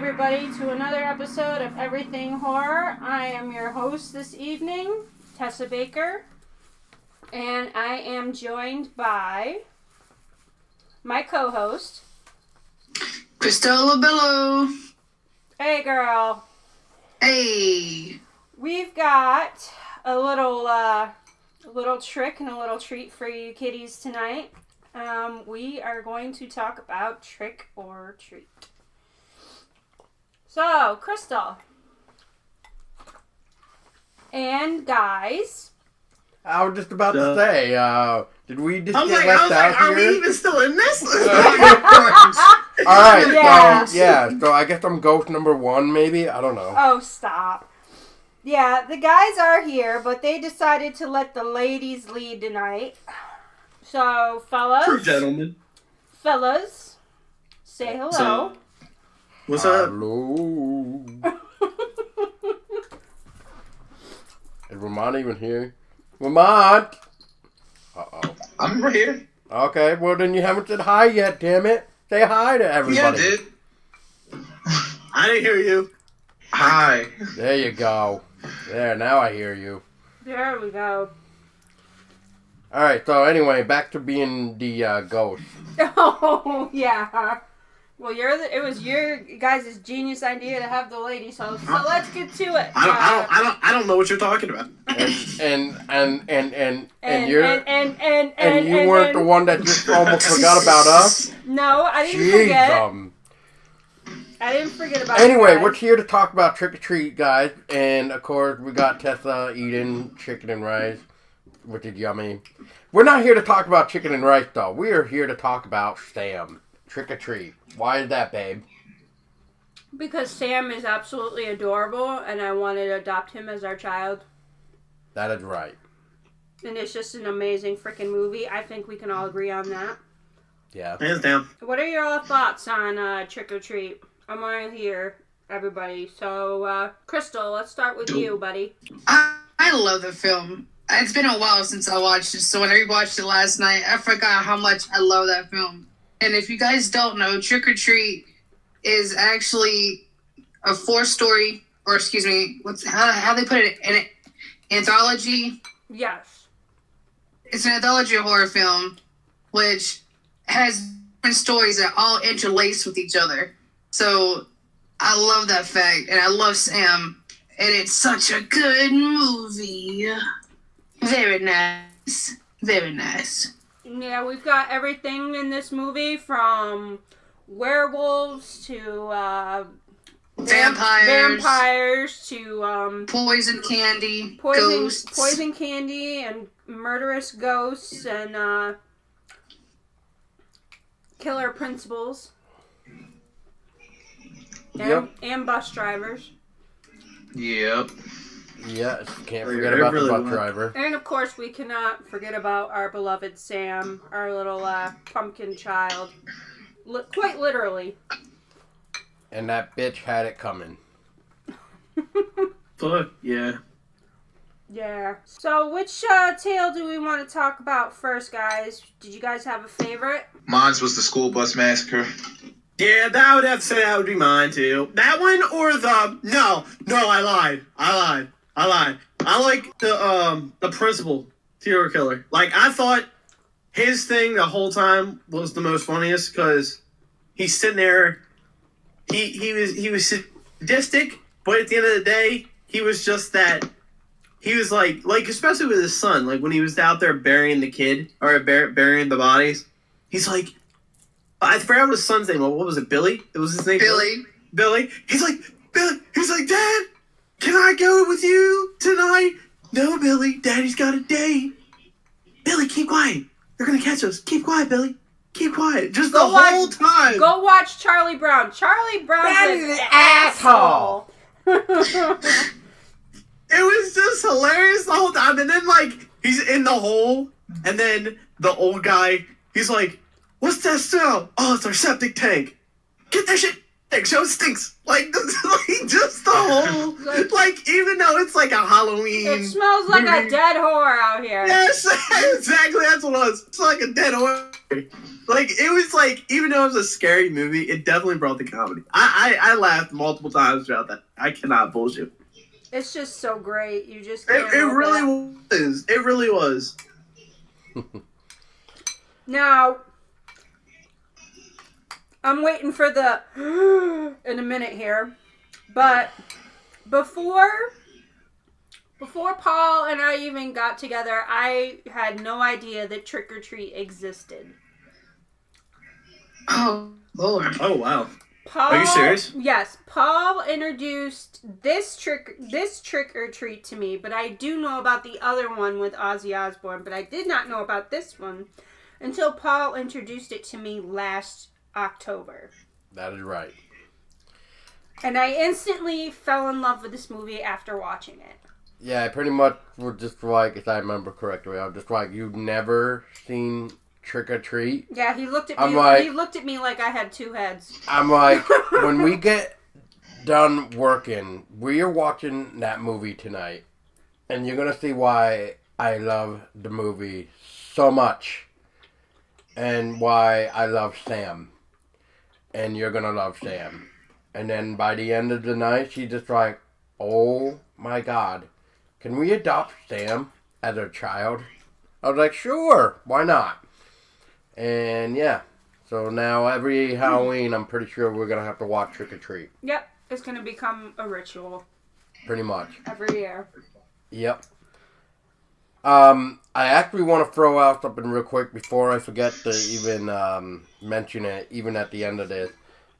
everybody to another episode of Everything Horror. I am your host this evening, Tessa Baker, and I am joined by my co-host, Crystal Bello. Hey girl. Hey. We've got a little trick and a little treat for you kiddies tonight. We are going to talk about trick or treat. So, Crystal. And guys. I was just about to say, did we just I was get like, left out are here? we even still in this? Alright, Yeah. so I guess I'm ghost number one, maybe? I don't know. Oh, stop. Yeah, the guys are here, but they decided to let the ladies lead tonight. So, True gentlemen. fellas, say hello. So, what's up? Hello. Is Ramon even here? Ramon! Uh-oh. I'm right here. Okay, well then you haven't said hi yet, damn it. Say hi to everybody. Yeah, I did. I didn't hear you. Hi. There you go. There, now I hear you. There we go. Alright, so anyway, back to being the ghost. Oh, yeah. Well, it was your guys' genius idea to have the lady, so let's get to it. I don't know what you're talking about. And you weren't the one that just almost forgot about us. No, I didn't forget. I didn't forget about Anyway, you we're guys. here to talk about trick or treat, guys, and of course we got Tessa eating chicken and rice, which is yummy. We're not here to talk about chicken and rice though. We are here to talk about Sam, trick or treat. Why is that, babe? Because Sam is absolutely adorable, and I wanted to adopt him as our child. That is right. And it's just an amazing freaking movie. I think we can all agree on that. Yeah. Hands down. What are your all thoughts on Trick or Treat? I'm right here, everybody. So, Crystal, let's start with you, buddy. I love the film. It's been a while since I watched it, so when I rewatched it last night, I forgot how much I love that film. And if you guys don't know, Trick or Treat is actually a four-story, or excuse me, how they put it, an anthology? Yes. It's an anthology horror film, which has different stories that all interlace with each other. So I love that fact, and I love Sam, and it's such a good movie. Very nice. Very nice. Yeah, we've got everything in this movie from werewolves to vampires to poison candy, poison ghosts. candy and murderous ghosts and killer principals. Yep. And bus drivers. Yep. Yes, can't They forget about really the bus want- driver. And of course, we cannot forget about our beloved Sam, our little pumpkin child. Quite literally. And that bitch had it coming. Fuck, yeah. Yeah. So, which tale do we want to talk about first, guys? Did you guys have a favorite? Mine's was the school bus massacre. Yeah, that would have to say that would be mine, too. That one or the... No, I lied. I like the principal serial killer. Like, I thought his thing the whole time was the most funniest because he's sitting there. He was sadistic, but at the end of the day, he was just that. He was like especially with his son, like when he was out there burying the kid or burying the bodies. He's like, I forgot what his son's name was. What was it? Billy? It was his name. Billy. He's like, Dad, can I go with you tonight? No, Billy. Daddy's got a date. Billy, keep quiet. They're gonna catch us. Keep quiet, Billy. Keep quiet. Just the whole time. Go watch Charlie Brown. Charlie Brown is an asshole. It was just hilarious the whole time. And then, like, he's in the hole. And then the old guy, he's like, what's that smell? Oh, it's our septic tank. Get that shit. show stinks. Like, just the whole, like, even though it's like a Halloween. It smells like a dead whore out here. Yes, exactly. That's what it was. It's like a dead horse. Like, it was like, even though it was a scary movie, it definitely brought the comedy. I laughed multiple times throughout that. I cannot bullshit. It's just so great. You just It can't help really it. was. It really was. Now, I'm waiting for the in a minute here, but before Paul and I even got together, I had no idea that Trick or Treat existed. Oh, Lord. Oh, wow. Paul, Are you serious? Yes, Paul introduced this trick or treat to me, but I do know about the other one with Ozzy Osbourne, but I did not know about this one until Paul introduced it to me last October. That is right. And I instantly fell in love with this movie after watching it. Yeah, pretty much were just like, if I remember correctly, I was just like, you've never seen Trick or Treat? Yeah, he looked at I'm me. like- He looked at me like I had two heads. I'm like, when we get done working, we are watching that movie tonight, and you're gonna see why I love the movie so much, and why I love Sam, and you're gonna love Sam. And then by the end of the night, she's just like, oh my God, can we adopt Sam as a child? I was like, sure, why not? And yeah, so now every Halloween, I'm pretty sure we're going to have to watch Trick or Treat. Yep, it's going to become a ritual Pretty much. every year. Yep. I actually want to throw out something real quick before I forget to even mention it, even at the end of this.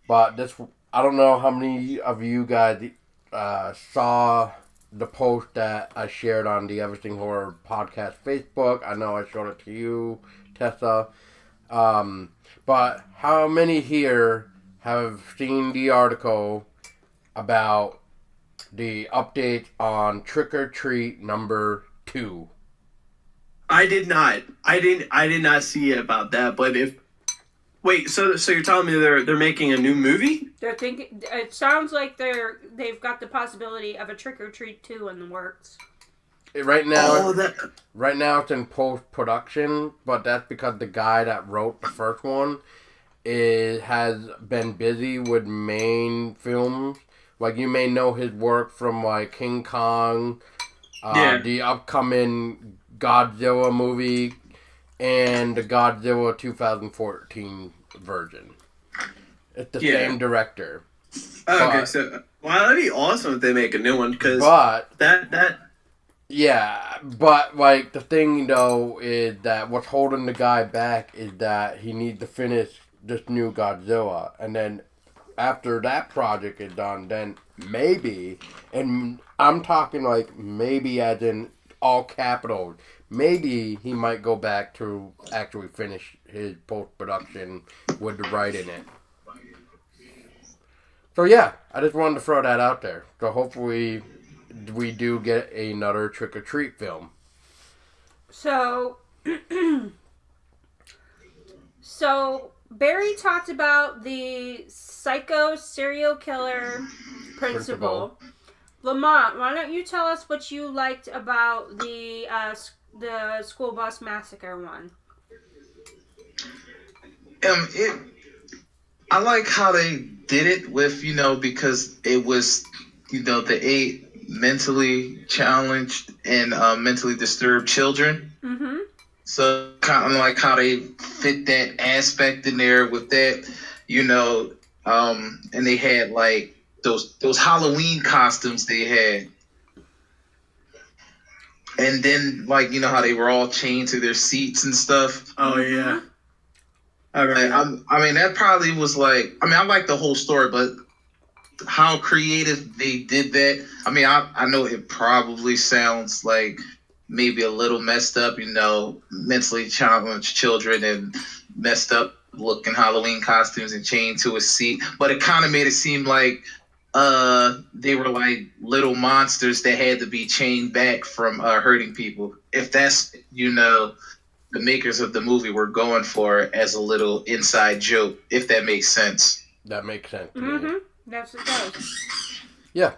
But this, I don't know how many of you guys saw the post that I shared on the Everything Horror Podcast Facebook. I know I showed it to you, Tessa. But how many here have seen the article about the update on Trick or Treat number 2? I did not. I did not see about that. But so you're telling me they're making a new movie? They're thinking. It sounds like they've got the possibility of a Trick or Treat 2 in the works. Right now, that. right now it's in post-production, but that's because the guy that wrote the first one has been busy with main films. Like, you may know his work from, like, King Kong, the upcoming Godzilla movie, and the Godzilla 2014 version. It's the same director. Okay, so that'd be awesome if they make a new one, because that. Yeah, but, like, the thing, though, is that what's holding the guy back is that he needs to finish this new Godzilla. And then after that project is done, then maybe, and I'm talking, like, maybe as in all capitals, maybe he might go back to actually finish his post-production with the writing in it. So, yeah, I just wanted to throw that out there. So, hopefully we do get another Trick or Treat film. So, Barry talked about the psycho serial killer principle. Lamont, why don't you tell us what you liked about the school bus massacre one? I like how they did it with, because it was, the 8 mentally challenged and mentally disturbed children. Mm-hmm. So kind of like how they fit that aspect in there with that, and they had like those Halloween costumes they had. And then like, how they were all chained to their seats and stuff. Oh yeah. All right. I mean, that probably was like, I like the whole story, but how creative they did that. I mean, I know it probably sounds like maybe a little messed up, mentally challenged children and messed up looking Halloween costumes and chained to a seat. But it kind of made it seem like they were like little monsters that had to be chained back from hurting people. If that's, the makers of the movie were going for as a little inside joke, if that makes sense. That makes sense to me. Yes, it does. Yeah.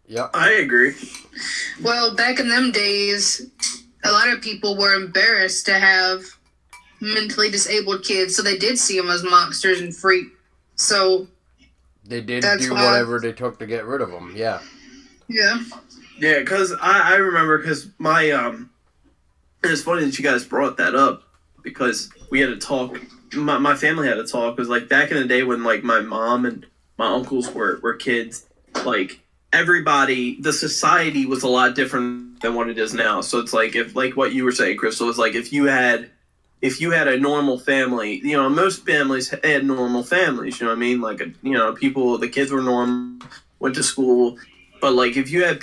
Yep. I agree. Well, back in them days, a lot of people were embarrassed to have mentally disabled kids, so they did see them as monsters and freak. So They did that's do why- whatever they took to get rid of them. Yeah. yeah. Yeah, because I remember because my it's funny that you guys brought that up because we had a talk. My family had a talk because like back in the day when like my mom and my uncles were kids, like everybody, the society was a lot different than what it is now. So it's like if like what you were saying, Crystal, is like if you had a normal family, you know, most families had normal families. You know what I mean? Like you know, the kids were normal, went to school. But like if you had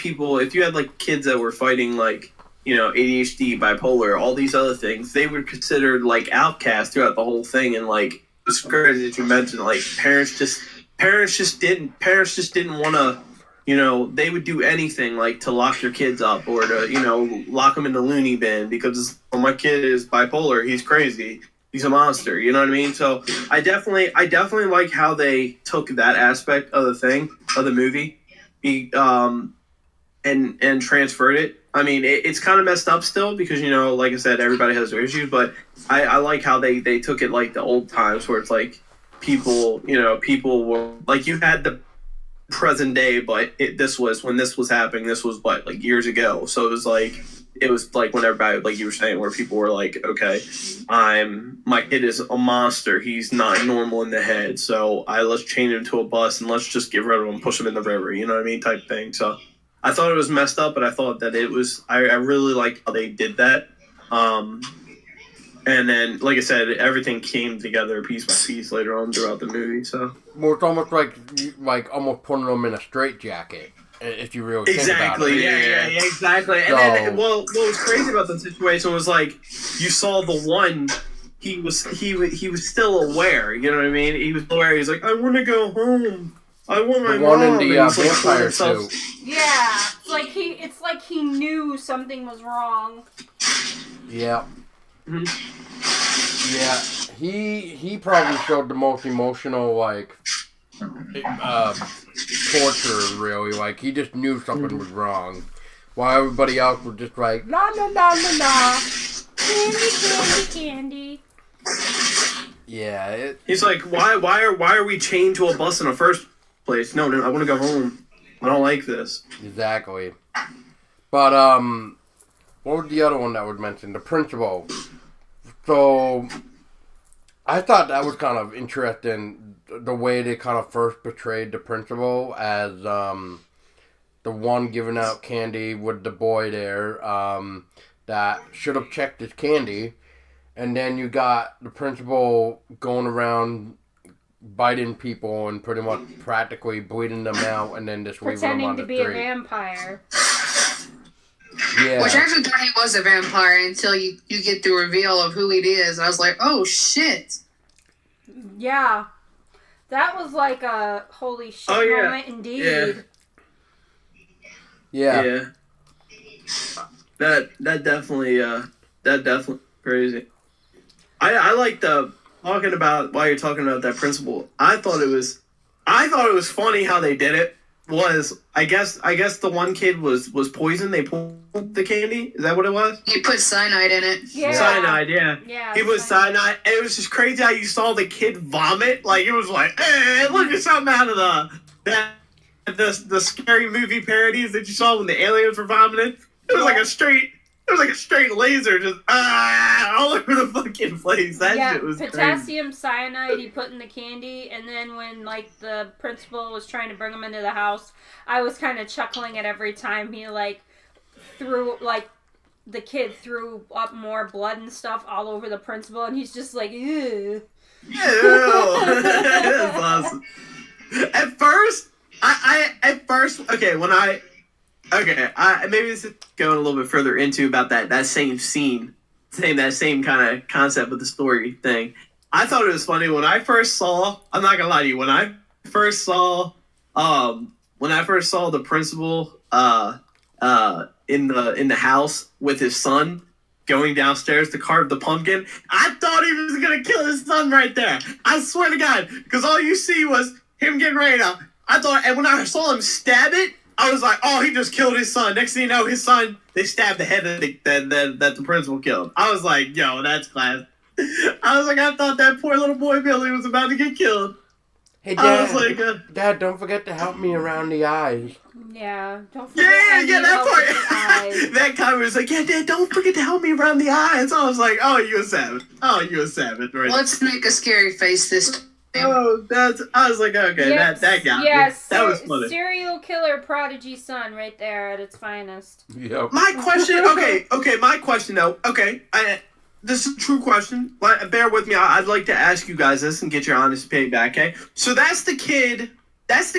like kids that were fighting like, you know, ADHD, bipolar, all these other things, they were considered like outcasts throughout the whole thing. And like it's crazy that you mentioned like parents just didn't want to, you know, they would do anything like to lock their kids up or to, you know, lock them in the loony bin because oh, my kid is bipolar, he's crazy, he's a monster, you know what I mean? So I definitely like how they took that aspect of the thing of the movie. And transferred it. I mean, it's kind of messed up still because, you know, like I said, everybody has their issues, but I like how they took it like the old times where it's like people were like you had the present day, but this was when this was happening, this was what, like years ago. So it was like when everybody, like you were saying, where people were like, okay, my kid is a monster. He's not normal in the head. So let's chain him to a bus and let's just get rid of him, push him in the river. You know what I mean? Type thing. So I thought it was messed up, but I thought that it was, I really liked how they did that. And then, like I said, everything came together piece by piece later on throughout the movie. So Well, it's almost like almost putting them in a straitjacket. If you really think exactly, about it. yeah, exactly. And then, well, what was crazy about the situation was like you saw the one. He was still aware. You know what I mean? He was aware. He's like, I want to go home. I want my The one mom. in the And he's, like, vampire himself- suit. Yeah, it's like he knew something was wrong. Yeah. Mhm. Yeah. He probably showed the most emotional like torture. Really, like he just knew something was wrong, while everybody else was just like la la la la la, candy. Yeah. He's like, why are we chained to a bus in the first place? No, I want to go home. I don't like this. Exactly. But what was the other one that was mentioned? The principal. So I thought that was kind of interesting, the way they kind of first portrayed the principal as the one giving out candy with the boy there that should have checked his candy, and then you got the principal going around biting people and pretty much practically bleeding them out, and then just leaving them Pretending on to the be a street. vampire. Yeah. Which I actually thought he was a vampire until you get the reveal of who he is. I was like, oh shit. Yeah. That was like a holy shit Oh, yeah. moment indeed. Yeah. That definitely crazy. I like the talking about while you're talking about that principal. I thought it was funny how they did it. I guess the one kid was poisoned. They pulled the candy. Is that what it was? He put cyanide in it. Yeah. Cyanide, yeah. Yeah. He was cyanide. And it was just crazy how you saw the kid vomit. Like it was like, hey, look at something out of the scary movie parodies that you saw when the aliens were vomiting. It was like a straight laser just all over the fucking place. That shit was crazy. Potassium cyanide he put in the candy, and then when like the principal was trying to bring him into the house, I was kind of chuckling at every time he like threw like the kid threw up more blood and stuff all over the principal, and he's just like, ew. Ew. That's awesome. At first, maybe this is going a little bit further into about that same scene, that same kind of concept with the story thing. I thought it was funny when I first saw. I'm not gonna lie to you. When I first saw the principal in the house with his son, going downstairs to carve the pumpkin. I thought he was gonna kill his son right there. I swear to God, because all you see was him getting ready to. I thought, and when I saw him stab it, I was like, oh, he just killed his son. Next thing you know, his son, they stabbed the head that the principal killed. I was like, yo, that's class. I was like, I thought that poor little boy Billy was about to get killed. Hey, I Dad. was like, Dad, don't forget to help me around the eyes. Yeah, don't forget. that help with the eyes. part. That comment was like, yeah, Dad, don't forget to help me around the eyes. I was like, oh, you a savage. Oh, you a savage. Right? Let's make a scary face this time. Oh, I was like, okay, Yes, that got yes, me. That was funny. Serial killer prodigy son right there at its finest. Yep. My question, my question though, this is a true question. Bear with me. I'd like to ask you guys this and get your honest payback, okay? So that's the kid that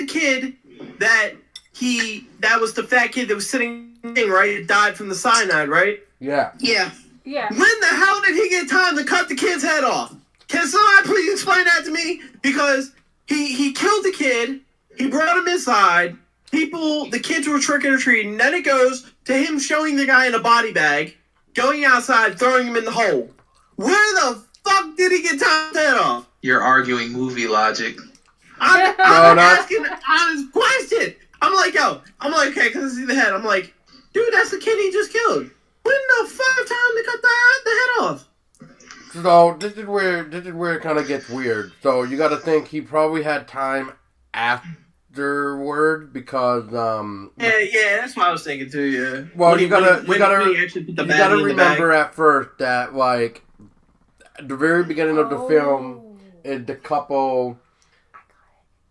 was the fat kid that was sitting, right? That died from the cyanide, right? Yeah. Yeah. Yeah. When the hell did he get time to cut the kid's head off? Can somebody please explain that to me? Because he killed the kid, he brought him inside, the kids were tricking or treating, then it goes to him showing the guy in a body bag, going outside, throwing him in the hole. Where the fuck did he get time to head off? You're arguing movie logic. I'm asking an honest question. I'm like, okay, because I see the head. I'm like, dude, that's the kid he just killed. When the fuck time to cut the head off? So this is where it kind of gets weird. So you got to think he probably had time afterward because Yeah, that's what I was thinking too. Yeah. Well, you gotta remember at first that like at the very beginning of the film is the couple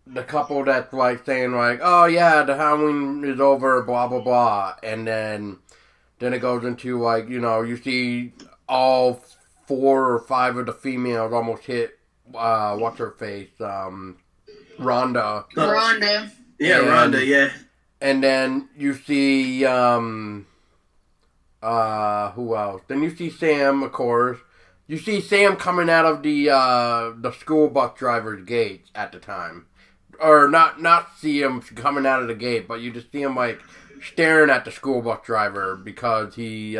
that's like saying like, oh yeah, the Halloween is over, blah blah blah, and then it goes into like, you know, you see all 4 or 5 of the females almost hit what's her face, Rhonda. Rhonda. Yeah, Rhonda. Yeah. And then you see who else? Then you see Sam, of course. You see Sam coming out of the school bus driver's gate at the time, or not see him coming out of the gate, but you just see him like staring at the school bus driver because he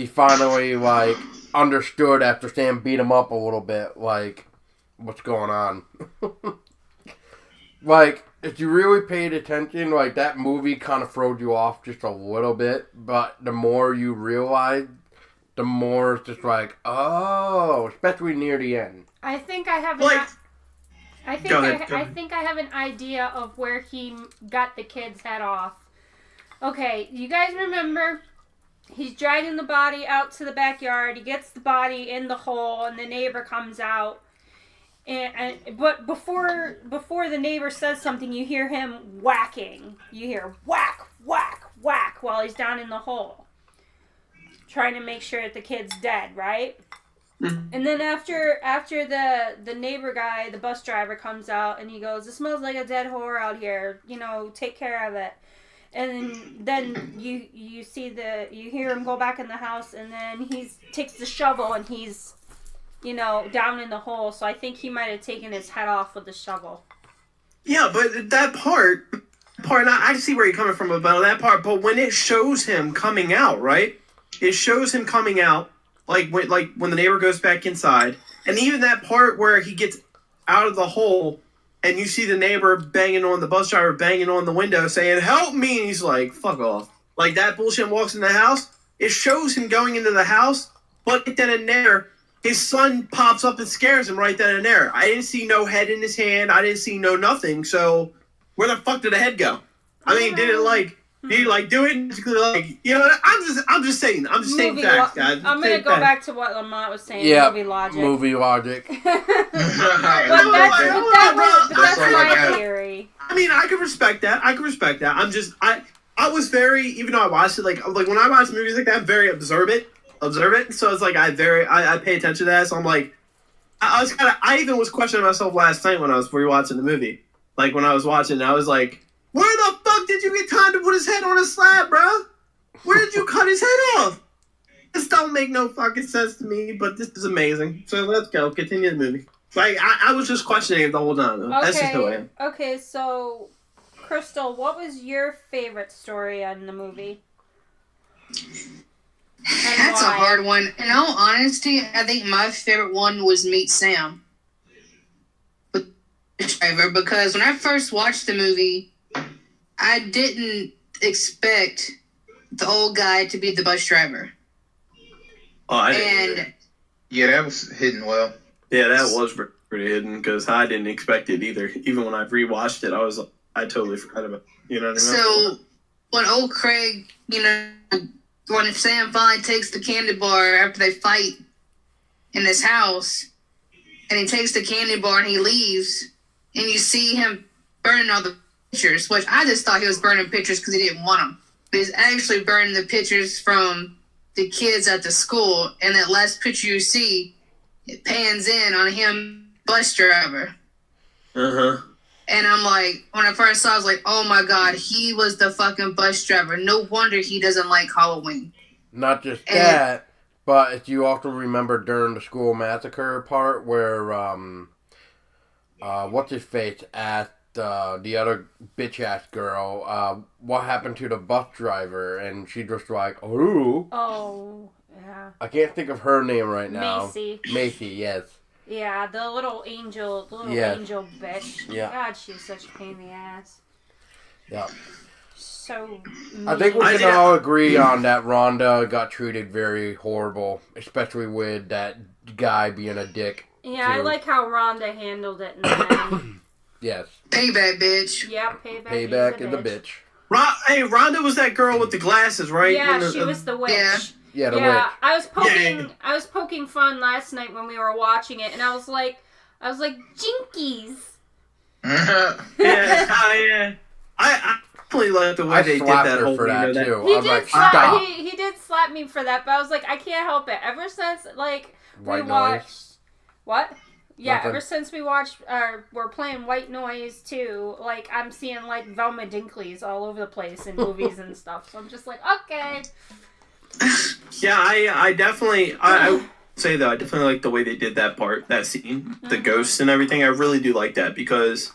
finally like understood after Sam beat him up a little bit, like what's going on. Like if you really paid attention, like that movie kind of throwed you off just a little bit, but the more you realize, the more it's just like, oh, especially near the end. I think I have I think I have an idea of where he got the kid's head off. Okay, you guys remember? He's dragging the body out to the backyard. He gets the body in the hole, and the neighbor comes out. But before the neighbor says something, you hear him whacking. You hear whack, whack, whack while he's down in the hole, trying to make sure that the kid's dead, right? Mm-hmm. And then after the neighbor guy, the bus driver, comes out and he goes, "It smells like a dead whore out here. You know, take care of it." And then you hear him go back in the house, and then he takes the shovel and he's, you know, down in the hole. So I think he might have taken his head off with the shovel. Yeah, but that part, I see where you're coming from about that part. But when it shows him coming out, right? It shows him coming out, like when the neighbor goes back inside, and even that part where he gets out of the hole. And you see the neighbor the bus driver banging on the window saying, "Help me!" And he's like, "Fuck off." Like that bullshit walks in the house. It shows him going into the house, but then and there, his son pops up and scares him right then and there. I didn't see no head in his hand. I didn't see no nothing. So where the fuck did the head go? I mean, did he do it? Like, you know, I'm just saying facts, guys. I'm gonna go back to what Lamont was saying. Yeah, movie logic. But that's my theory. I mean, I can respect that. I was very, even though I watched it, like when I watch movies like that, I'm very observant. So it's like I pay attention to that. So I'm like, I even was questioning myself last night when I was rewatching the movie. Like when I was watching, I was like, where the fuck did you get time to put his head on a slab, bro? Where did you cut his head off? This don't make no fucking sense to me, but this is amazing. So let's go. Continue the movie. Like, I was just questioning it the whole time. Okay. That's just the way. Okay, so, Crystal, what was your favorite story in the movie? And That's a why? hard one. In all honesty, I think my favorite one was Meet Sam with the driver, because when I first watched the movie, I didn't expect the old guy to be the bus driver. Oh, I didn't. And Yeah, that was hidden well. Yeah, that was pretty hidden because I didn't expect it either. Even when I rewatched it, I totally forgot about it. You know what I mean? so when old Craig, when Sam finally takes the candy bar after they fight in his house, and he takes the candy bar and he leaves, and you see him burning all the pictures, which I just thought he was burning pictures because he didn't want them. But he's actually burning the pictures from the kids at the school, and that last picture you see, it pans in on him, bus driver. Uh-huh. And I'm like, when I first saw it, I was like, oh my God, he was the fucking bus driver. No wonder he doesn't like Halloween. Not just that, but if you also remember during the school massacre part where, what's his face asked the other bitch ass girl, what happened to the bus driver, and she just like, oh. Oh, yeah. I can't think of her name right now. Macy. Macy, yes. Yeah, the little angel, Yes. angel bitch. Yeah. God, she's such a pain in the ass. Yeah. So I think we mean. can all agree on that Rhonda got treated very horrible, especially with that guy being a dick. Yeah, I too. like how Rhonda handled it in the end. Yes. Payback, bitch. Yeah, payback, Payback is is a bitch. Hey, Rhonda was that girl with the glasses, right? Yeah, When she was the witch. Yeah. Yeah, the Yeah, witch. I was poking fun last night when we were watching it, and I was like, Jinkies. Yeah, yeah. I definitely like the way I they did slapped that her whole for that, that. too. He I'm did like, slap. stop. He did slap me for that, but I was like, I can't help it. Ever since White we Noise. watched what? Yeah, Nothing. ever since we watched, we're playing White Noise too. Like I'm seeing like Velma Dinkley's all over the place in movies and stuff. So I'm just like, okay. Yeah, I definitely I would say though I definitely like the way they did that scene, the ghosts and everything. I really do like that because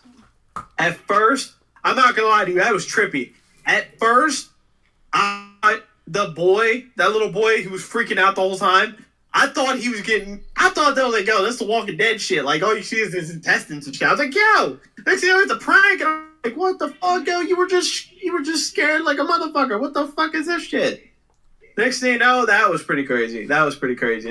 at first, I'm not gonna lie to you, that was trippy. At first, that little boy who was freaking out the whole time, I thought they was like, yo, that's the Walking Dead shit. Like, all you see is his intestines and shit. I was like, yo, next thing you know, it's a prank. And I'm like, what the fuck, yo? You were just scared like a motherfucker. What the fuck is this shit? Next thing you know, that was pretty crazy. And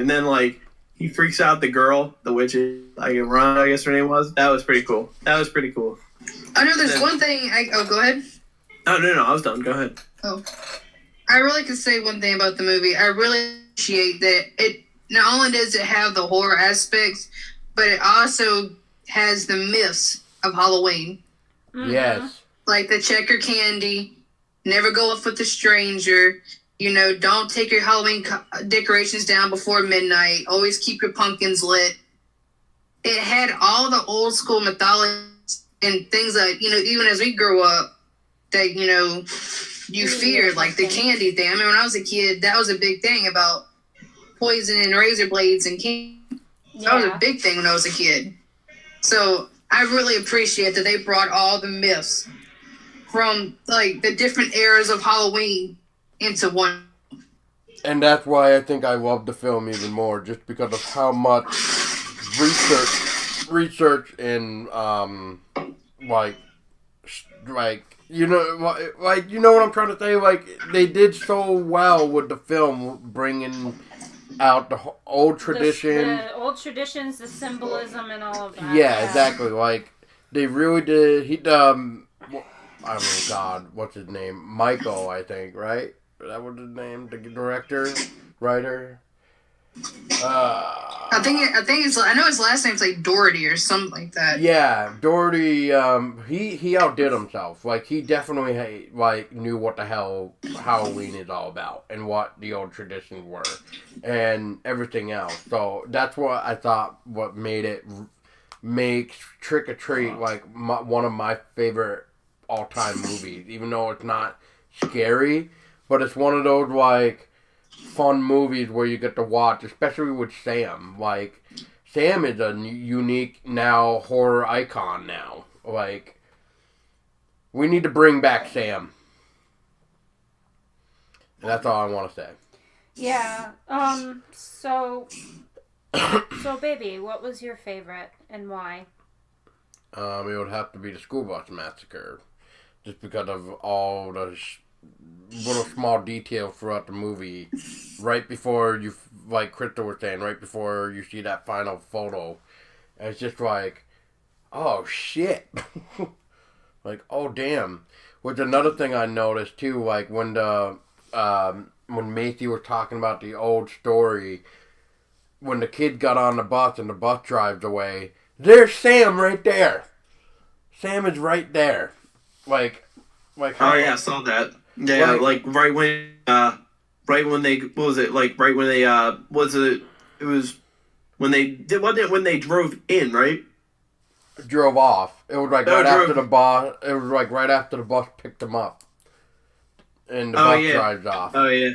then, like, he freaks out the girl, the witch, like, Ron, I guess her name was. That was pretty cool. I know there's one thing. Go ahead. Oh, no, I was done. Go ahead. Oh. I really could say one thing about the movie. I really appreciate that it not only does it have the horror aspects, but it also has the myths of Halloween. Mm-hmm. Yes. Like the checker candy, never go up with a stranger, don't take your Halloween decorations down before midnight, always keep your pumpkins lit. It had all the old school mythology and things that, even as we grew up, that, you feared, like the candy thing. I mean, when I was a kid, that was a big thing about poison and razor blades and candy. That was a big thing when I was a kid. So I really appreciate that they brought all the myths from, like, the different eras of Halloween into one. And that's why I think I love the film even more, just because of how much research and, like, you know what I'm trying to say? Like, they did so well with the film, bringing out the old tradition. The old traditions, the symbolism, and all of that. Yeah, exactly. Like, they really did. I mean, God, what's his name? Michael, I think, right? That was his name? The director? Writer? I know his last name's like Doherty or something like that. Yeah, Doherty, he outdid himself. Like, he definitely, knew what the hell Halloween is all about and what the old traditions were and everything else. So, that's what I thought what makes Trick or Treat, one of my favorite all-time movies. Even though it's not scary, but it's one of those, fun movies where you get to watch, especially with Sam. Like, Sam is a unique now horror icon now. Like, we need to bring back Sam. And that's all I want to say. Yeah. So baby, what was your favorite and why? It would have to be the school bus massacre, just because of all the little small details throughout the movie. Right before you, like Crystal was saying, right before you see that final photo, and it's just like, oh shit, like oh damn. Which another thing I noticed too, like when when Macy was talking about the old story, when the kid got on the bus and the bus drives away, there's Sam right there. Sam is right there. Like Oh yeah, I saw that. Yeah, like right when they what was it? Like right when they was it? It was when they did. Wasn't it when they drove in? Right. drove off. It was like Oh, right drove- after the bus. It was like right after the bus picked them up, and the Oh, bus yeah. drives off. Oh yeah.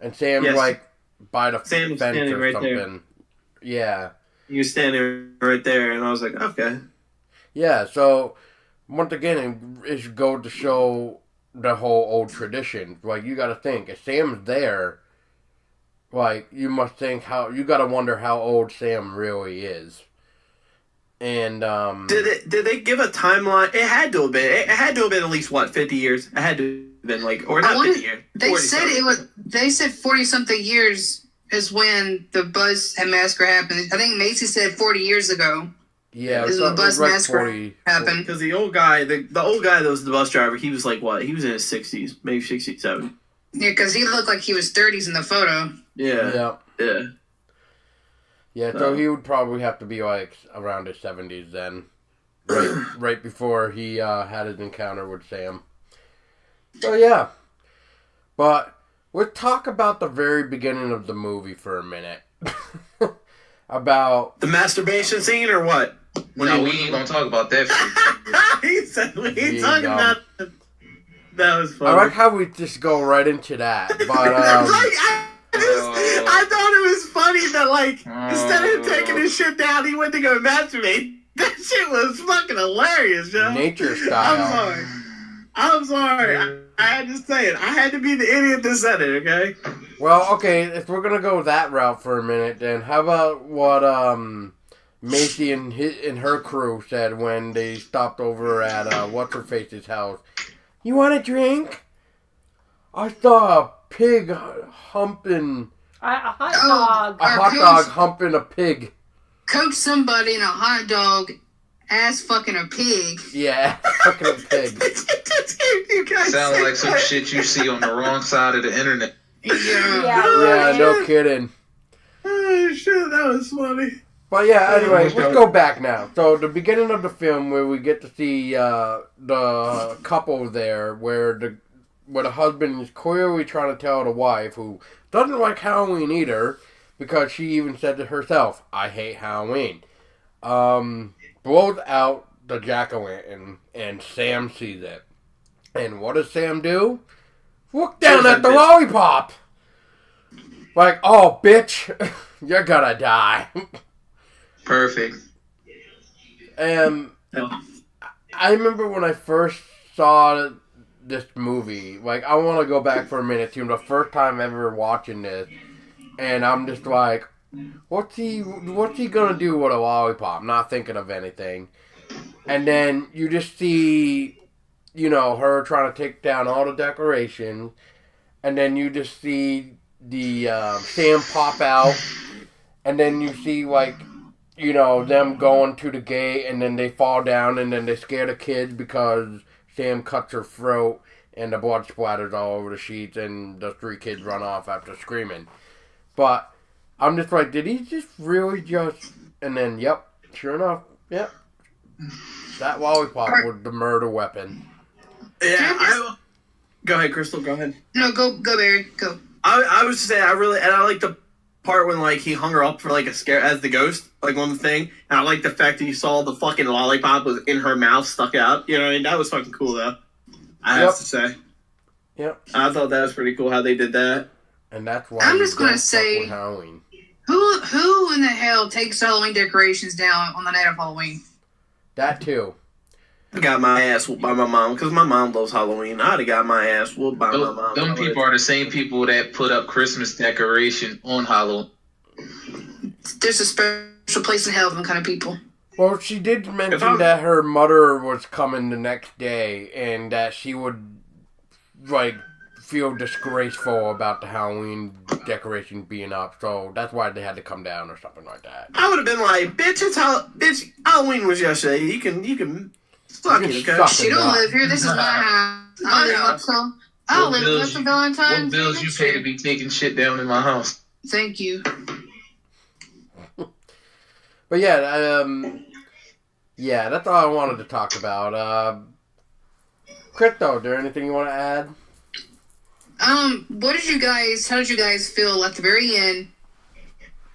And Sam's Yes. like by the Sam was fence standing or right something. there. Yeah. You were standing right there, and I was like, okay. Yeah, so once again, it goes to show the whole old tradition. Like, you gotta think, if Sam's there, like, you must think you gotta wonder how old Sam really is. And, Did they give a timeline? It had to have been. It had to have been at least what 50 years. It had to have been like, or not 50 years. They 40 said something. it was. They said 40-something years is when the bus massacre happened. I think Macy said 40 years ago. yeah, This is when the bus massacre happened. Because the old guy, the old guy that was the bus driver, he was like what? He was in his 60s, maybe 67. Yeah, because he looked like he was 30s in the photo. Yeah. Yeah. Yeah. So he would probably have to be like around his 70s then. Right before he had his encounter with Sam. So yeah. But let's talk about the very beginning of the movie for a minute. About The masturbation scene or what? No, we ain't gonna talk about that. He said we ain't Yeah, talking about that. That was funny. I like how we just go right into that. But I thought it was funny that like instead of taking his shit down, he went to go masturbate. That shit was fucking hilarious, Joe. nature style. I'm sorry. I had to say it. I had to be the idiot that said it. Okay. Well, okay, if we're gonna go that route for a minute, then how about what Macy and her crew said when they stopped over at what's her face's house? You want a drink? I saw a pig humping A hot Oh. dog. a hot dog humping a pig. Coach somebody in a hot dog ass fucking a pig. Yeah, fucking a pig. You guys Sounds said like some that. shit you see on the wrong side of the internet. Yeah. Yeah. Yeah, no kidding. Oh shit, that was funny. But yeah, anyway, let's go back now. So the beginning of the film where we get to see the couple there, where the husband is clearly trying to tell the wife, who doesn't like Halloween either, because she even said to herself, "I hate Halloween." Blows out the jack-o'-lantern, and Sam sees it. And what does Sam do? Look down at the lollipop. Like, oh, bitch, you're gonna die. Perfect. And I remember when I first saw this movie, like, I want to go back for a minute to the first time ever watching this, and I'm just like, what's he gonna do with a lollipop? Not thinking of anything. And then you just see, her trying to take down all the decorations, and then you just see the Sam pop out, and then you see, like, them going to the gate, and then they fall down, and then they scare the kids because Sam cuts her throat, and the blood splatters all over the sheets, and the 3 kids run off after screaming. But I'm just like, did he just really just... And then, yep, sure enough, yep. That lollipop was the murder weapon. Yeah. Go ahead, Crystal. Go ahead. No, go, Barry, go. I was saying I like the part when like he hung her up for like a scare as the ghost, like on the thing. And I like the fact that you saw the fucking lollipop was in her mouth stuck out. You know what I mean? That was fucking cool though. I have to say. Yep. I thought that was pretty cool how they did that. And that's why I'm just gonna don't fuck say- with Halloween. Who in the hell takes Halloween decorations down on the night of Halloween? That too. got my ass whooped by my mom because my mom loves Halloween. I'd have got my ass whooped by my mom. Them people are the same people that put up Christmas decoration on Halloween. There's a special place in hell for them kind of people. Well, she did mention that her mother was coming the next day and that she would, like, feel disgraceful about the Halloween decoration being up. So that's why they had to come down or something like that. I would have been like, bitch, Halloween was yesterday. You can suck it, okay? She don't live here. This is my house. I don't live up to Valentine's. What bills you pay to be taking shit down in my house? Thank you. But yeah, that's all I wanted to talk about. Crypto, is there anything you want to add? How did you guys feel at the very end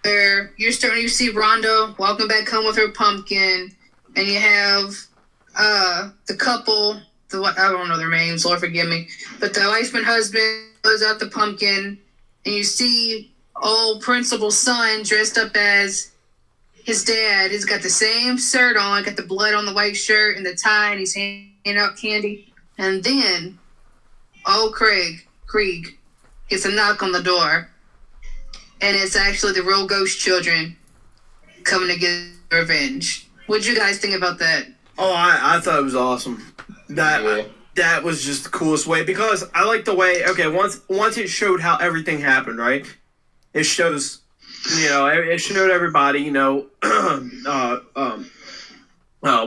where you see Rhonda walking back home with her pumpkin and you have, the couple, I don't know their names, Lord forgive me, but the wife and husband goes out the pumpkin and you see old principal's son dressed up as his dad. He's got the same shirt on, got the blood on the white shirt and the tie, and he's handing out candy. And then, Krieg gets a knock on the door, and it's actually the real ghost children coming to get revenge. What'd you guys think about that? Oh, I thought it was awesome. That was just the coolest way, because I like the way, okay, once it showed how everything happened, right? It shows, it showed everybody, what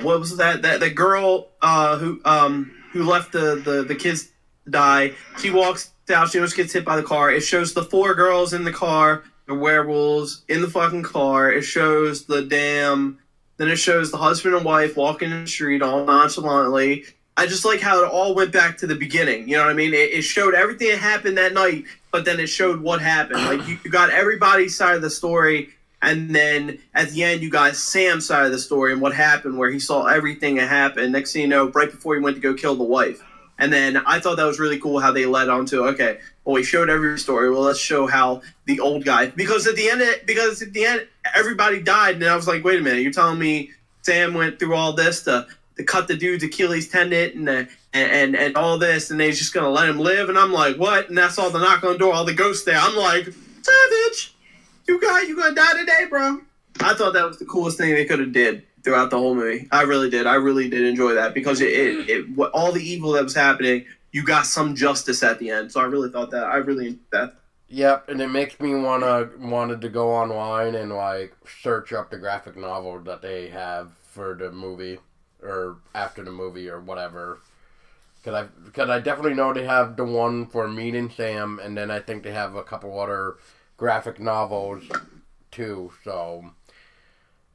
was that? The girl who left the kids die. She walks out. She almost gets hit by the car. It shows the 4 girls in the car, the werewolves in the fucking car. It shows then it shows the husband and wife walking in the street all nonchalantly. I just like how it all went back to the beginning. You know what I mean? It showed everything that happened that night, but then it showed what happened. Like, you got everybody's side of the story, and then at the end, you got Sam's side of the story and what happened, where he saw everything that happened. Next thing you know, right before he went to go kill the wife. And then I thought that was really cool how they led on to, okay, well, we showed every story. Well, let's show how the old guy, because at the end, everybody died. And I was like, wait a minute, you're telling me Sam went through all this to cut the dude's Achilles tendon and all this, and they're just going to let him live? And I'm like, what? And that's all the knock on the door, all the ghosts there. I'm like, savage, you going to die today, bro. I thought that was the coolest thing they could have did throughout the whole movie. I really did enjoy that, because it all the evil that was happening, you got some justice at the end. So I really enjoyed that. Yep, and it makes me wanted to go online and like search up the graphic novel that they have for the movie or after the movie or whatever. Cause I definitely know they have the one for Meeting Sam, and then I think they have a couple other graphic novels too. So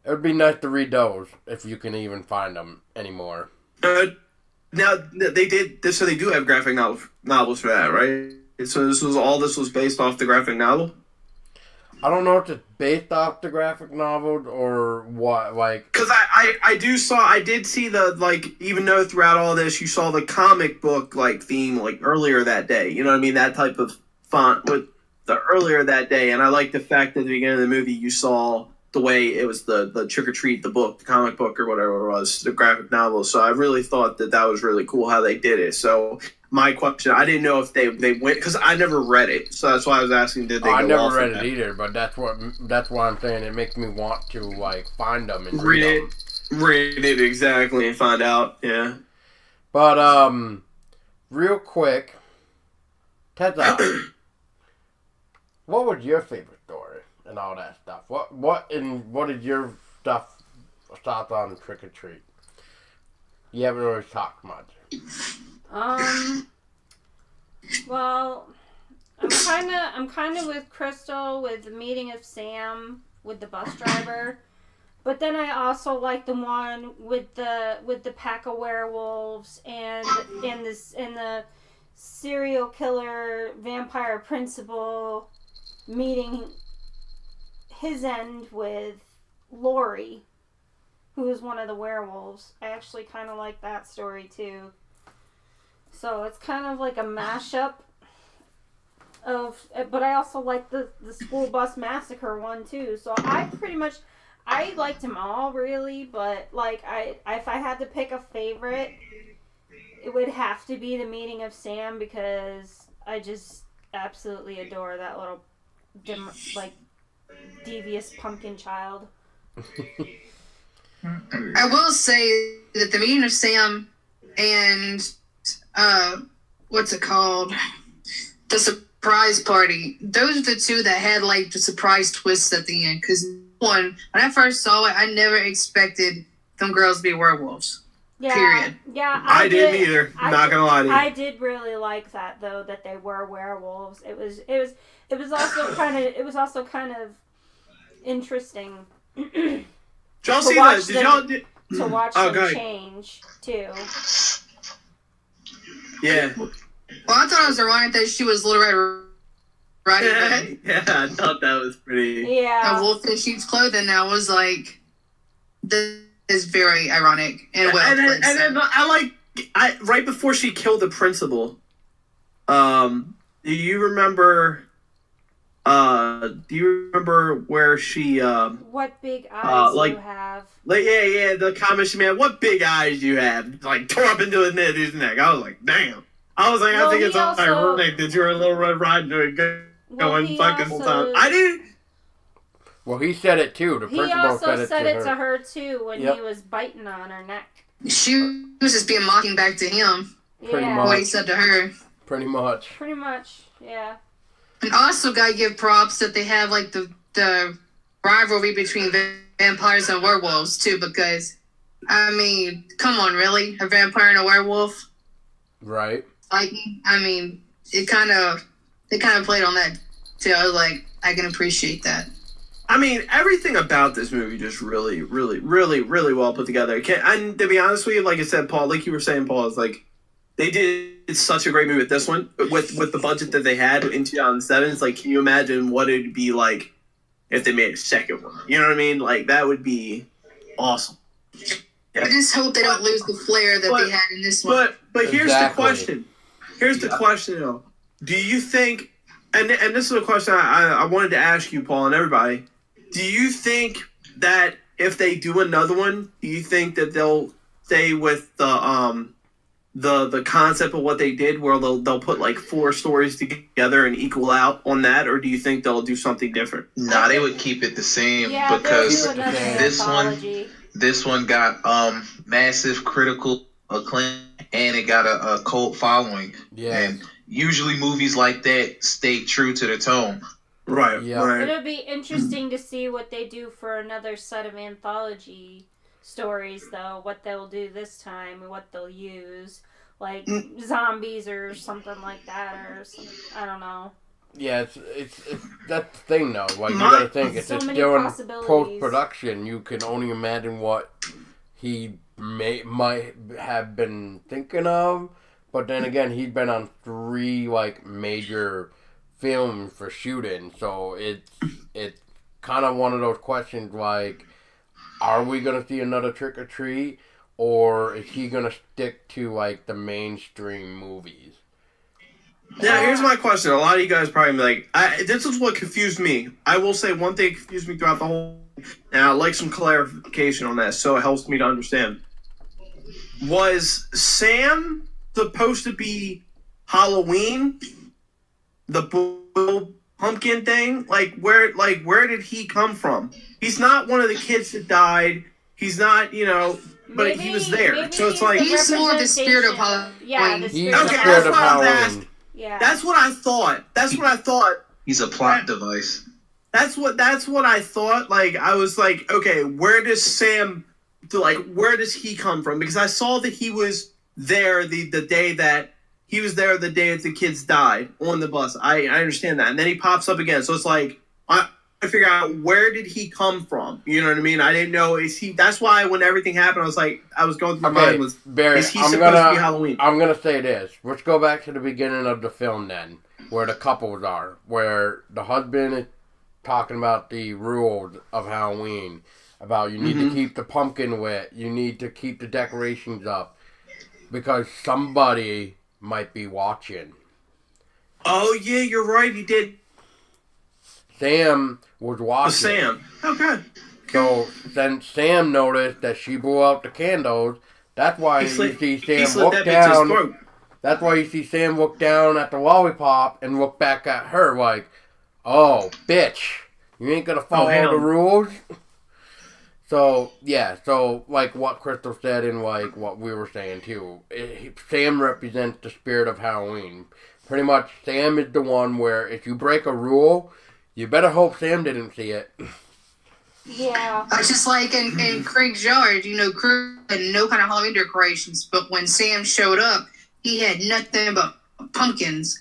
it would be nice to read those if you can even find them anymore. Now they did this, so they do have graphic novels for that, right? So this was based off the graphic novel. I don't know if it's based off the graphic novel or what, like. Because I did see the, like, even though throughout all this you saw the comic book like theme like earlier that day. You know what I mean? That type of font with the earlier that day, and I like the fact that at the beginning of the movie you saw the way it was the Trick or Treat, the book, the comic book or whatever it was, the graphic novel. So I really thought that was really cool how they did it. So my question, I didn't know if they went, because I never read it, so that's why I was asking, did they? I never read it either, but that's why I'm saying it makes me want to like find them and read them. Read it exactly and find out. Yeah. But real quick, Tessa, what was your favorite story and all that stuff? What is your thoughts on Trick or Treat? You haven't really talked much. Well, I'm kind of with Crystal with the meeting of Sam with the bus driver, but then I also like the one with the pack of werewolves and the serial killer vampire principal meeting his end with Lori, who is one of the werewolves. I actually kind of like that story too. So it's kind of like a mashup of, but I also like the school bus massacre one too. So I I liked them all really, but like if I had to pick a favorite, it would have to be the meeting of Sam because I just absolutely adore that little devious pumpkin child. I will say that the meeting of Sam and what's it called? The surprise party. Those are the two that had like the surprise twists at the end. Because when I first saw it, I never expected them girls to be werewolves. Yeah, Period. Yeah, I didn't either. Not gonna lie to you. I did really like that though, that they were werewolves. It was also kind of interesting. Did y'all see that? Did y'all to watch them change too? Yeah. Well, I thought it was ironic that she was Little Red Riding Hood. Yeah, I thought that was pretty. Yeah. A wolf in sheep's clothing. I was like, this is very ironic and well And placed. then I right before she killed the principal. Do you remember? Do you remember where she? What big eyes like- you have? Like yeah, the comment she made. What big eyes you have! Like tore up into his neck. I was like, damn. I was like, Well, I think he it's also- ironic that you're a Little Red Riding Hood going he fucking whole also- time. I didn't. Well, he said it too. The He principal also said it to her. her too when Yep. he was biting on her neck. She was just being mocking back to him. Pretty Yeah, much. What he said to her. Pretty much. pretty much. Yeah. And also gotta give props that they have like the rivalry between vampires and werewolves too, because I mean, come on, really? A vampire and a werewolf? Right. Like, I mean, they kind of played on that too. I was like, I can appreciate that. I mean, everything about this movie just really, really, really, really well put together. And to be honest with you, like I said, Paul, like you were saying, Paul, is like they did such a great movie with this one with the budget that they had in 2007. It's like, can you imagine what it'd be like if they made a second one? You know what I mean? Like that would be awesome. I just hope they don't lose the flair that they had in this one. But here's Exactly. the question. Here's the question, though. Do you think? And this is a question I wanted to ask you, Paul, and everybody. Do you think that if they do another one, do you think that they'll stay with the concept of what they did, where they'll put like 4 stories together and equal out on that, or do you think they'll do something different? Nah, they would keep it the same Yeah, because they'll do another this one- anthology. this one got massive critical acclaim and it got a cult following. Yeah. And usually movies like that stay true to the tone. Right. Yeah. Right. It'll be interesting to see what they do for another set of anthology stories, though. What they'll do this time, and what they'll use, like zombies or something like that, or something, I don't know. Yeah, it's that's the thing though. Like you My- gotta think, if So it's many doing possibilities. post production, you can only imagine what he might have been thinking of. But then again, he'd been on 3 like major films for shooting, so it's kind of one of those questions like, are we gonna see another Trick or Treat, or is he gonna stick to like the mainstream movies? Yeah, here's my question. A lot of you guys probably be like, this is what confused me. I will say one thing confused me throughout the whole, and I'd like some clarification on that so it helps me to understand. Was Sam supposed to be Halloween? The pumpkin thing? Where did he come from? He's not one of the kids that died. He's not, but he was there. Maybe So it's like, He's more the spirit of representation. Yeah, the Halloween. spirit He's of the Okay, spirit that's of what I was Halloween. asked. Yeah. that's what I thought. That's what I thought. He's a plot device. That's what I thought. Like I was like, okay, where does he come from? Because I saw that he was there the day that the kids died on the bus. I understand that, and then he pops up again. So it's like I figure out where did he come from. You know what I mean? I didn't know is he. That's why when everything happened, I was going through my mind was Barry, is he supposed to be Halloween? I'm gonna say this. Let's go back to the beginning of the film then, where the couples are, where the husband is talking about the rules of Halloween, about you need to keep the pumpkin wet, you need to keep the decorations up, because somebody might be watching. Oh yeah, you're right. He did. Sam was watching. Sam. Okay. So then Sam noticed that she blew out the candles. That's why you see Sam look down. That's why you see Sam look down at the lollipop and look back at her like, "Oh, bitch, you ain't gonna follow the rules." So yeah, so like what Crystal said and like what we were saying too, Sam represents the spirit of Halloween. Pretty much, Sam is the one where if you break a rule, you better hope Sam didn't see it. Yeah. Just like in Craig's yard, Craig had no kind of Halloween decorations, but when Sam showed up, he had nothing but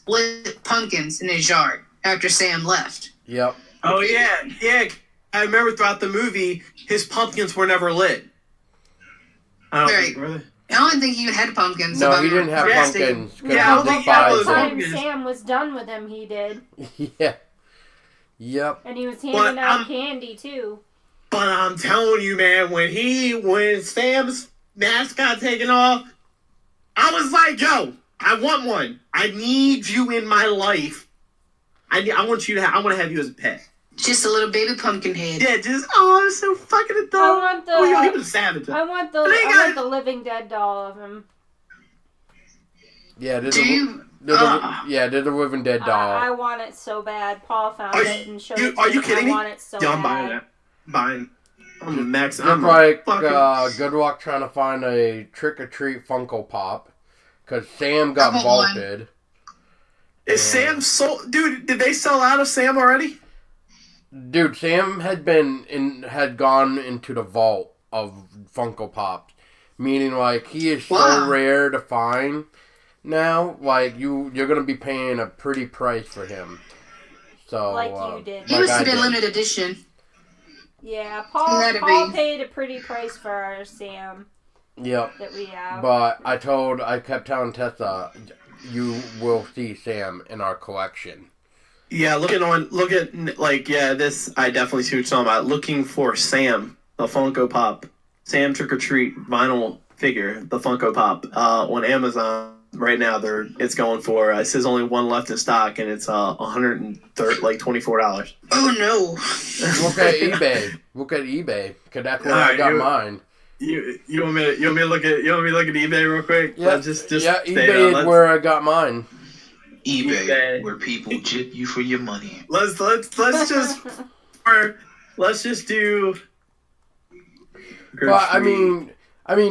lit pumpkins in his yard after Sam left. Yep. Oh yeah. I remember throughout the movie, his pumpkins were never lit. I don't think he even had pumpkins. No, he didn't have pumpkins. Yeah, I don't think he had those By the time pumpkins. Sam was done with him, he did. Yeah. Yep. And he was handing out candy too. But I'm telling you, man, when Sam's mask got taken off, I was like, yo, I want one. I need you in my life. I want to have you as a pet. Just a little baby pumpkin head. Yeah, I'm so fucking adorable. He was a savage. I want the Living Dead doll of him. Yeah, there's a Living Dead doll. I want it so bad. Paul found it and showed it to me. Are you kidding me? I want it so bad. I'm buying that. I'm a max. Just like good luck trying to find a Trick or Treat Funko Pop, because Sam got vaulted. Is Sam sold? Dude, did they sell out of Sam already? Dude, Sam had gone into the vault of Funko Pops, meaning like he is so rare to find now. Like you're gonna be paying a pretty price for him. So like you did. He must have been limited edition. Yeah, Paul paid a pretty price for our Sam. Yep. That we have. But I kept telling Tessa, you will see Sam in our collection. Yeah, this, I definitely see what you're talking about. Looking for Sam, the Funko Pop, Sam Trick or Treat vinyl figure, the Funko Pop, on Amazon right now. It's going for, it says only one left in stock, and it's $24. Oh no! Look at eBay, because that's where I got mine. You want me to look at eBay real quick? Yeah, eBay is where I got mine. eBay, where people jip you for your money. Let's just do. But I mean,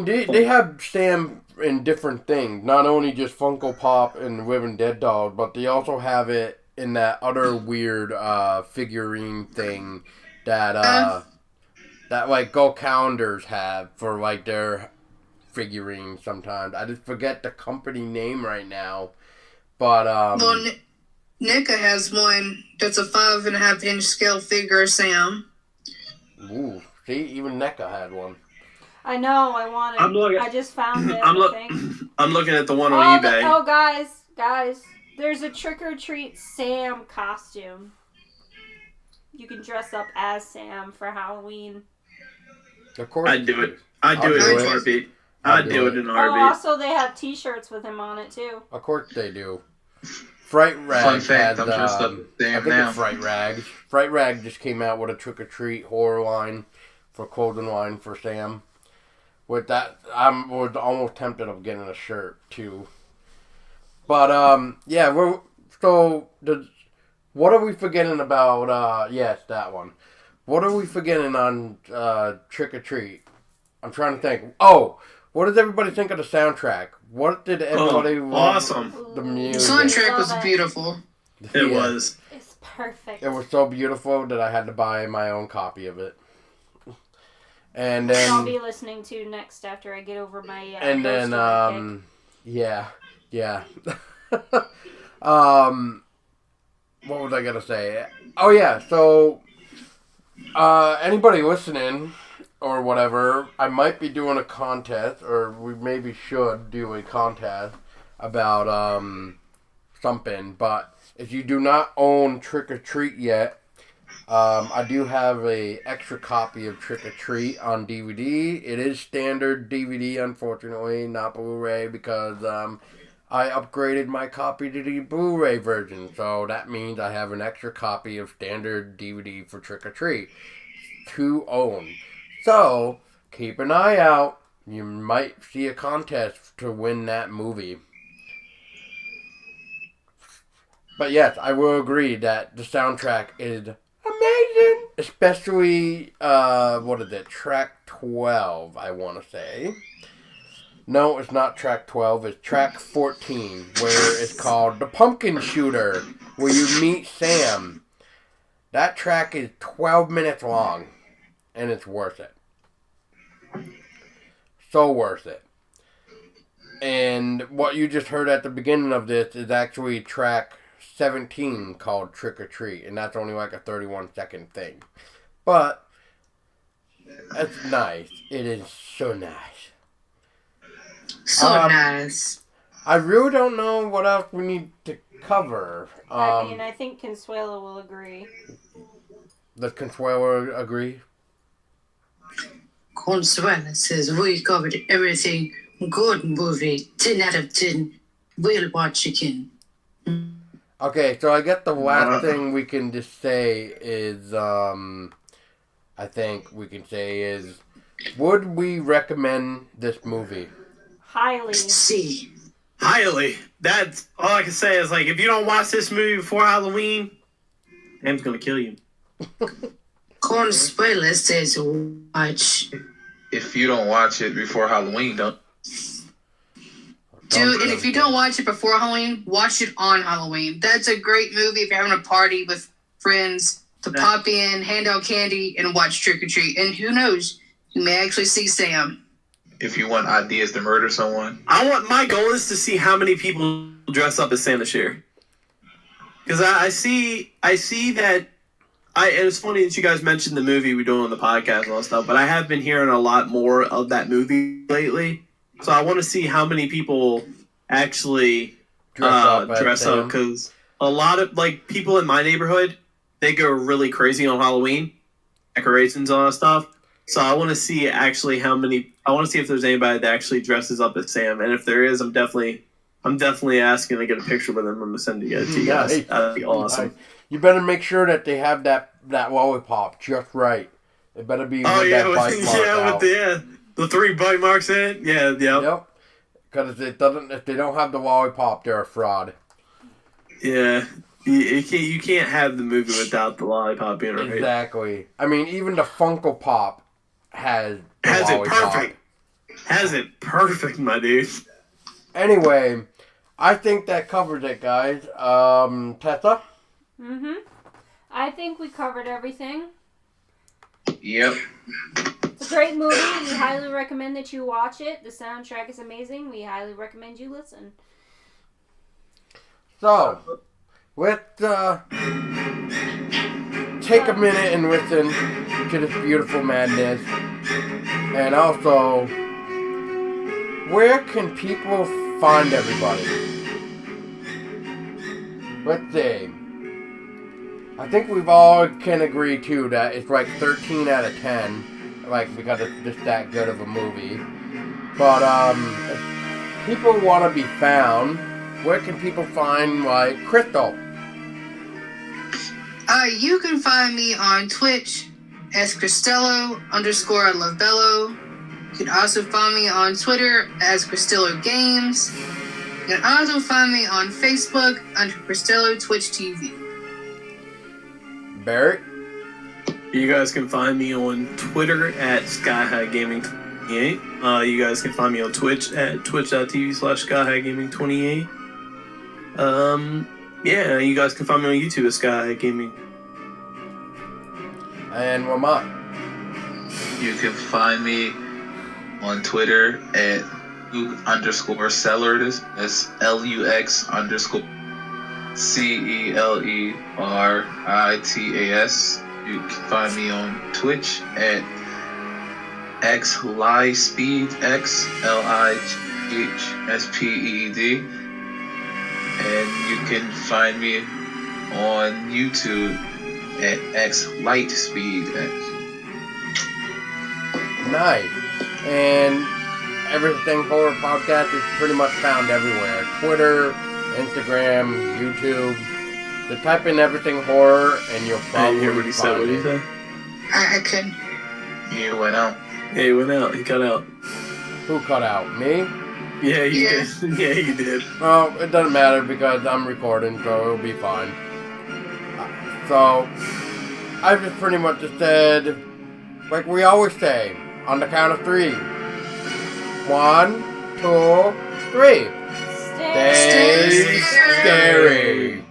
they have Sam in different things. Not only just Funko Pop and Living Dead dolls, but they also have it in that other weird figurine thing that like Go Calendars have for like their figurines. Sometimes I just forget the company name right now. But well, NECA has one that's a 5.5-inch scale figure of Sam. Ooh, see, even NECA had one. I know, I want it. I just found it. I'm looking at the one on eBay. Guys, there's a Trick or Treat Sam costume. You can dress up as Sam for Halloween. Of course, I'd do it. I'd do it in a heartbeat. I'd do it in a heartbeat. Also, they have T-shirts with him on it too. Of course they do. Fright Rags. Fun fact, has, I'm dressed up I think it's Fright Rags. Fright Rags just came out with a Trick or Treat horror line for clothing line for Sam. With that, I was almost tempted of getting a shirt too. But yeah, what are we forgetting about? Yes, that one. What are we forgetting on Trick or Treat? I'm trying to think. Oh, what does everybody think of the soundtrack? What did everybody awesome. The music. The soundtrack was beautiful. It was. It's perfect. It was so beautiful that I had to buy my own copy of it. And then I'll be listening to next after I get over my and then yeah. What was I gonna say? Oh yeah, so anybody listening or whatever, I might be doing a contest, or we maybe should do a contest about something. But if you do not own Trick or Treat yet, I do have a extra copy of Trick or Treat on DVD. It is standard DVD, unfortunately, not Blu-ray, because I upgraded my copy to the Blu-ray version. So that means I have an extra copy of standard DVD for Trick or Treat. to own. So, keep an eye out. You might see a contest to win that movie. But yes, I will agree that the soundtrack is amazing. Especially, track 12, I want to say. No, it's not track 12, it's track 14, where it's called The Pumpkin Shooter, where you meet Sam. That track is 12 minutes long, and it's worth it. So worth it. And what you just heard at the beginning of this is actually track 17 called Trick or Treat, and that's only like a 31-second thing. But it's nice. It is so nice. So nice. I really don't know what else we need to cover. I think Consuelo will agree. Does Consuelo agree? Consuelo says we covered everything. Good movie. 10 out of 10. We'll watch again. Okay, so I guess the last thing we can just say is, would we recommend this movie? Highly. See. Highly. That's all I can say is, like, if you don't watch this movie before Halloween, Sam's gonna kill you. Consuelo says watch. If you don't watch it before Halloween, don't. Dude, and if you don't watch it before Halloween, watch it on Halloween. That's a great movie if you're having a party with friends to pop in, hand out candy, and watch Trick or Treat. And who knows, you may actually see Sam. If you want ideas to murder someone. My goal is to see how many people dress up as Sam this year. Because I see that, and it's funny that you guys mentioned the movie we're doing on the podcast and all that stuff, but I have been hearing a lot more of that movie lately. So I want to see how many people actually dress up, because a lot of, like, people in my neighborhood, they go really crazy on Halloween, decorations and all that stuff. So I want to see actually I want to see if there's anybody that actually dresses up as Sam, and if there is, I'm definitely asking to get a picture with them. I'm gonna send it to you guys. That'd be awesome. You better make sure that they have that lollipop just right. It better be with that bite mark out. The 3 bite marks in it. Yeah, Yep. Because if they don't have the lollipop, they're a fraud. Yeah. You can't have the movie without the lollipop in it, right? Exactly. I mean, even the Funko Pop has it perfect. Has it perfect, my dude. Anyway, I think that covers it, guys. Tessa? Mm-hmm. I think we covered everything. Yep. It's a great movie. We highly recommend that you watch it. The soundtrack is amazing. We highly recommend you listen. So, let's take a minute and listen to this beautiful madness. And also, where can people find everybody? Let's see. I think we've all can agree, too, that it's like 13 out of 10. Like, because it's just that good of a movie. But, if people want to be found, where can people find, like, Crystal? You can find me on Twitch as Cristello_I_love_Bello. You can also find me on Twitter as Cristello Games. You can also find me on Facebook under Cristello Twitch TV. Barrett? You guys can find me on Twitter at SkyHighGaming28. You guys can find me on Twitch at twitch.tv/SkyHighGaming28. Yeah, you guys can find me on YouTube at SkyHighGaming. And Lamont. You can find me on Twitter at Luke_Celeris. That's LUX_CELERITAS. You can find me on Twitch at XLiSpeed, XLIGHSPEED. And you can find me on YouTube at XLightSpeed. Nice. And Everything Horror Podcast is pretty much found everywhere. Twitter, Instagram, YouTube. Just type in Everything Horror and you'll probably hear what he said. find What did he it. say? I couldn't. You went out. Yeah, he went out. He cut out. Who cut out? Me? Yeah, you Yeah. did. Yeah, you did. Well, it doesn't matter because I'm recording, so it'll be fine. So, I just pretty much just said, like we always say, on the count of 3. 1, 2, 3. Stay Stay scary.